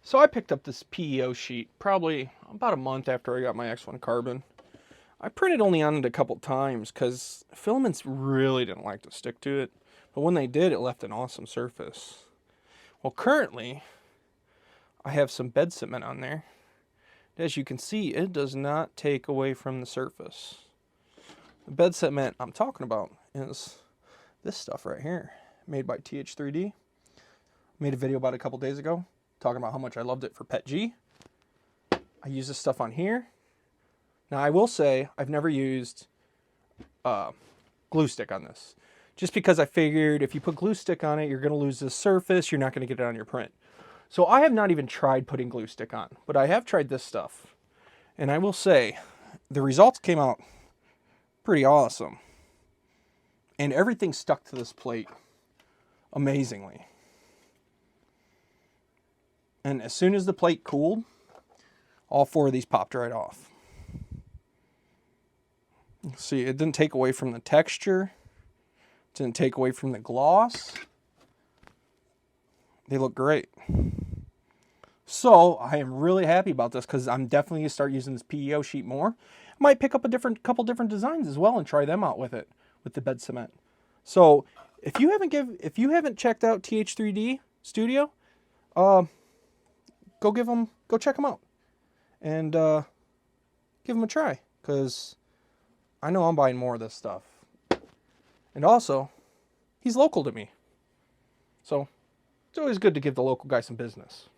So I picked up this PEO sheet probably about a month after I got my X1-Carbon. I printed only on it a couple times because filaments really didn't like to stick to it. But when they did, it left an awesome surface. Well, currently, I have some bed cement on there. As you can see, it does not take away from the surface. The bed cement I'm talking about is this stuff right here, made by HzdaDeve. Made a video about it a couple days ago, talking about how much I loved it for Pet G. I use this stuff on here. Now I will say I've never used glue stick on this, just because I figured if you put glue stick on it, you're going to lose the surface. You're not going to get it on your print. So I have not even tried putting glue stick on, but I have tried this stuff, and I will say the results came out pretty awesome, and everything stuck to this plate amazingly. And as soon as the plate cooled, all four of these popped right off. See, it didn't take away from the texture. It didn't take away from the gloss. They look great. So I am really happy about this because I'm definitely going to start using this PEO sheet more. I might pick up a couple different designs as well and try them out with it, with the bed cement. So if you haven't checked out TH3D Studio, go check them out and give them a try, because I know I'm buying more of this stuff. And also, he's local to me, so it's always good to give the local guy some business.